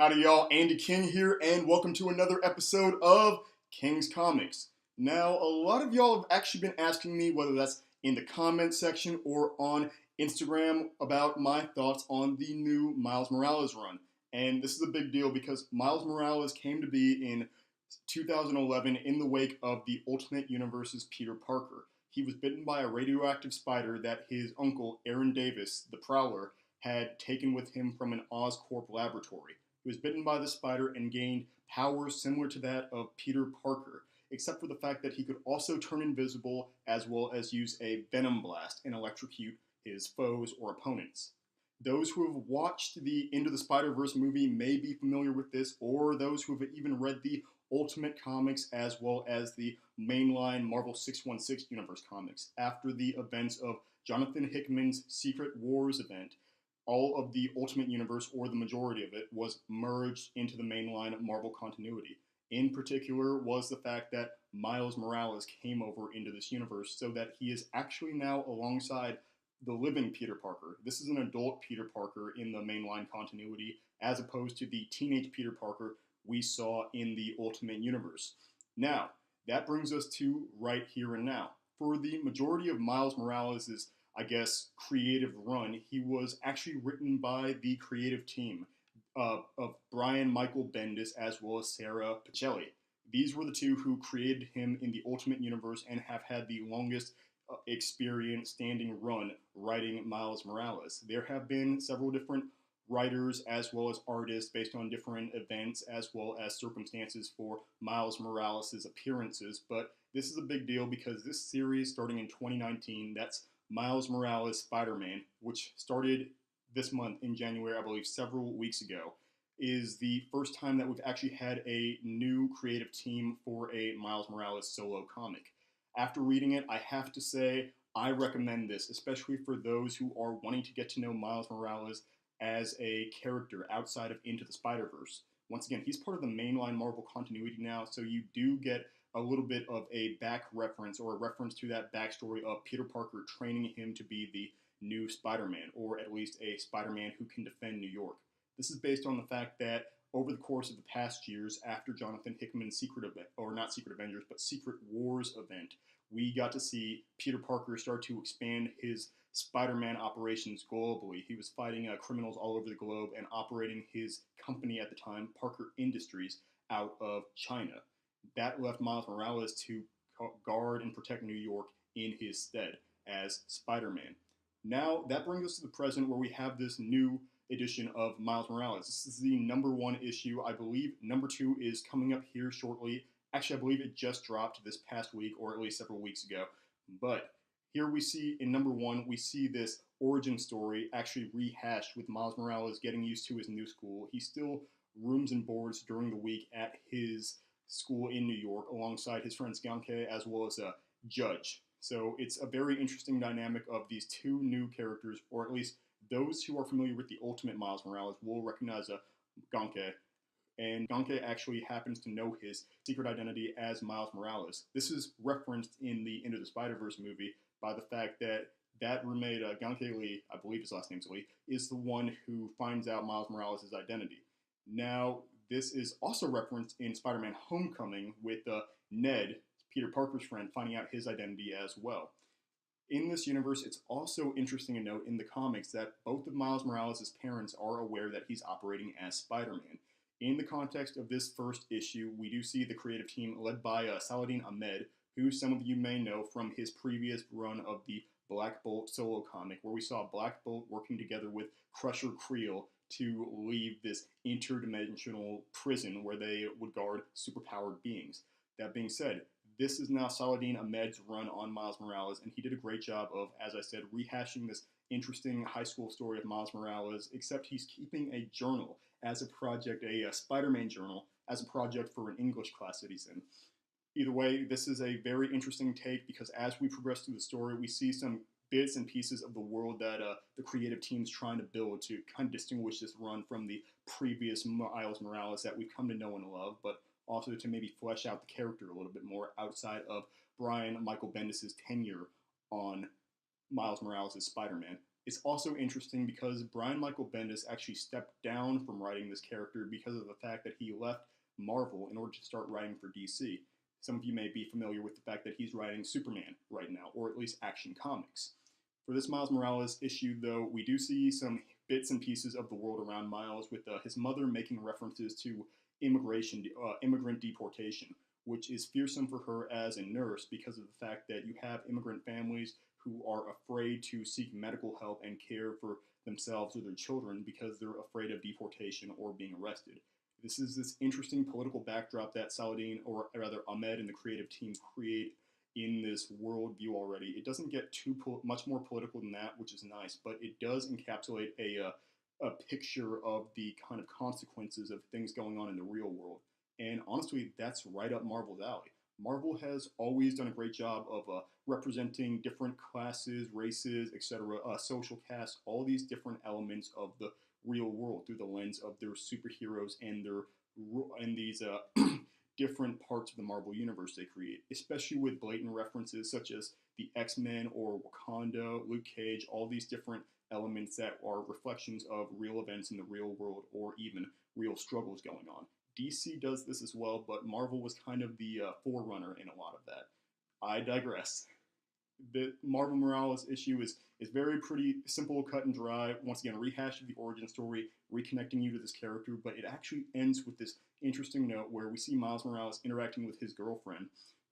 Howdy y'all, Andy King here, and welcome to another episode of King's Comics. Now, a lot of y'all have actually been asking me, whether that's in the comment section or on Instagram, about my thoughts on the new Miles Morales run. And this is a big deal because Miles Morales came to be in 2011 in the wake of the Ultimate Universe's Peter Parker. He was bitten by a radioactive spider that his uncle, Aaron Davis, the Prowler, had taken with him from an Oscorp laboratory. He was bitten by the spider and gained powers similar to that of Peter Parker, except for the fact that he could also turn invisible as well as use a venom blast and electrocute his foes or opponents. Those who have watched the Into the Spider-Verse movie may be familiar with this, or those who have even read the Ultimate comics as well as the mainline Marvel 616 Universe comics. After the events of Jonathan Hickman's Secret Wars event, all of the Ultimate Universe, or the majority of it, was merged into the mainline Marvel continuity. In particular was the fact that Miles Morales came over into this universe so that he is actually now alongside the living Peter Parker. This is an adult Peter Parker in the mainline continuity, as opposed to the teenage Peter Parker we saw in the Ultimate Universe. Now, that brings us to right here and now. For the majority of Miles Morales' creative run, he was actually written by the creative team of Brian Michael Bendis as well as Sarah Pichelli. These were the two who created him in the Ultimate Universe and have had the longest experience standing run writing Miles Morales. There have been several different writers as well as artists based on different events as well as circumstances for Miles Morales' appearances, but this is a big deal because this series, starting in 2019, that's Miles Morales Spider-Man, which started this month in January, I believe, several weeks ago, is the first time that we've actually had a new creative team for a Miles Morales solo comic. After reading it, I have to say I recommend this, especially for those who are wanting to get to know Miles Morales as a character outside of Into the Spider-Verse. Once again, he's part of the mainline Marvel continuity now, so you do get a little bit of a back reference or a reference to that backstory of Peter Parker training him to be the new Spider-Man, or at least a Spider-Man who can defend New York. This is based on the fact that over the course of the past years, after Jonathan Hickman's Secret Wars event, we got to see Peter Parker start to expand his Spider-Man operations globally. He was fighting criminals all over the globe and operating his company at the time, Parker Industries, out of China. That left Miles Morales to guard and protect New York in his stead as Spider-Man. Now, that brings us to the present where we have this new edition of Miles Morales. This is the #1 issue. I believe #2 is coming up here shortly. Actually, I believe it just dropped this past week, or at least several weeks ago. But here we see, in #1, we see this origin story actually rehashed with Miles Morales getting used to his new school. He still rooms and boards during the week at his school in New York alongside his friends Ganke as well as a Judge. So it's a very interesting dynamic of these two new characters, or at least those who are familiar with the Ultimate Miles Morales will recognize Ganke. And Ganke actually happens to know his secret identity as Miles Morales. This is referenced in the Into the Spider-Verse movie by the fact that roommate, Ganke Lee, I believe his last name's Lee, is the one who finds out Miles Morales' identity. Now, this is also referenced in Spider-Man Homecoming with Ned, Peter Parker's friend, finding out his identity as well. In this universe, it's also interesting to note in the comics that both of Miles Morales' parents are aware that he's operating as Spider-Man. In the context of this first issue, we do see the creative team led by Saladin Ahmed, who some of you may know from his previous run of the Black Bolt solo comic, where we saw Black Bolt working together with Crusher Creel to leave this interdimensional prison where they would guard superpowered beings. That being said, this is now Saladin Ahmed's run on Miles Morales, and he did a great job of, as I said, rehashing this interesting high school story of Miles Morales, except he's keeping a journal as a project, a Spider-Man journal, as a project for an English class that he's in. Either way, this is a very interesting take because as we progress through the story, we see some bits and pieces of the world that the creative team's trying to build to kind of distinguish this run from the previous Miles Morales that we've come to know and love, but also to maybe flesh out the character a little bit more outside of Brian Michael Bendis' tenure on Miles Morales' Spider-Man. It's also interesting because Brian Michael Bendis actually stepped down from writing this character because of the fact that he left Marvel in order to start writing for DC. Some of you may be familiar with the fact that he's writing Superman right now, or at least Action Comics. For this Miles Morales issue, though, we do see some bits and pieces of the world around Miles, with his mother making references to immigrant deportation, which is fearsome for her as a nurse because of the fact that you have immigrant families who are afraid to seek medical help and care for themselves or their children because they're afraid of deportation or being arrested. This is this interesting political backdrop that Saladin, or rather Ahmed and the creative team, create in this worldview already. It doesn't get much more political than that, which is nice, but it does encapsulate a picture of the kind of consequences of things going on in the real world. And honestly, that's right up Marvel's alley. Marvel has always done a great job of representing different classes, races, etc., social castes, all these different elements of the real world through the lens of their superheroes and these different parts of the Marvel universe they create, especially with blatant references such as the X-Men or Wakanda, Luke Cage, all these different elements that are reflections of real events in the real world or even real struggles going on. DC does this as well, but Marvel was kind of the forerunner in a lot of that. I digress. The Marvel Morales issue is very pretty simple, cut and dry. Once again, rehash of the origin story, reconnecting you to this character, but it actually ends with this interesting note where we see Miles Morales interacting with his girlfriend,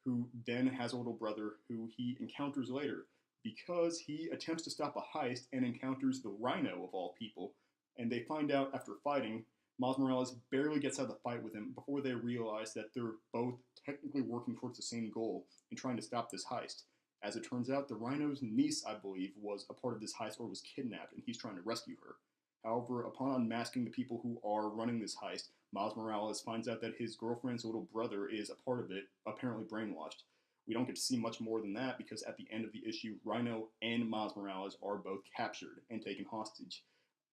who then has a little brother who he encounters later because he attempts to stop a heist and encounters the Rhino of all people, and they find out after fighting Miles Morales barely gets out of the fight with him before they realize that they're both technically working towards the same goal in trying to stop this heist. As it turns out, the Rhino's niece, I believe, was a part of this heist or was kidnapped, and he's trying to rescue her. However, upon unmasking the people who are running this heist, Miles Morales finds out that his girlfriend's little brother is a part of it, apparently brainwashed. We don't get to see much more than that because at the end of the issue, Rhino and Miles Morales are both captured and taken hostage.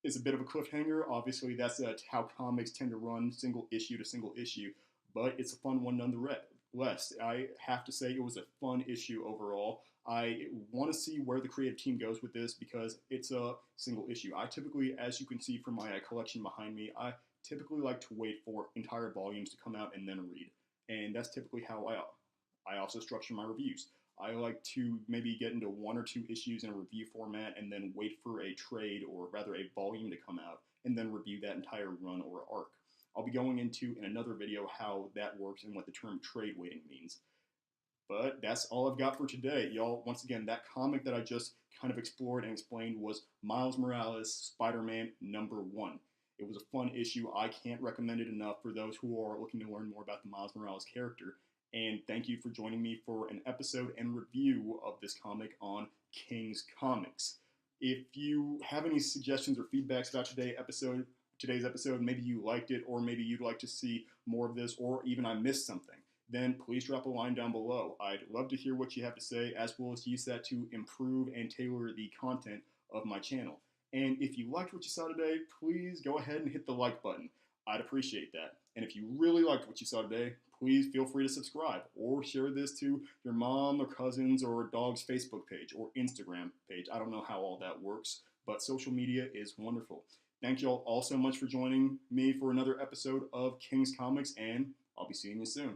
It's a bit of a cliffhanger. Obviously, that's how comics tend to run, single issue to single issue, but it's a fun one nonetheless. I have to say it was a fun issue overall. I want to see where the creative team goes with this because it's a single issue. I typically, as you can see from my collection behind me, I typically like to wait for entire volumes to come out and then read. And that's typically how I also structure my reviews. I like to maybe get into one or two issues in a review format and then wait for a trade or rather a volume to come out and then review that entire run or arc. I'll be going into in another video how that works and what the term trade waiting means. But that's all I've got for today, y'all. Once again, that comic that I just kind of explored and explained was Miles Morales Spider-Man #1. It was a fun issue. I can't recommend it enough for those who are looking to learn more about the Miles Morales character. And thank you for joining me for an episode and review of this comic on King's Comics. If you have any suggestions or feedbacks about today's episode, maybe you liked it, or maybe you'd like to see more of this, or even I missed something, then please drop a line down below. I'd love to hear what you have to say, as well as use that to improve and tailor the content of my channel. And if you liked what you saw today, please go ahead and hit the like button. I'd appreciate that. And if you really liked what you saw today, please feel free to subscribe or share this to your mom or cousins or dog's Facebook page or Instagram page. I don't know how all that works, but social media is wonderful. Thank you all so much for joining me for another episode of King's Comics, and I'll be seeing you soon.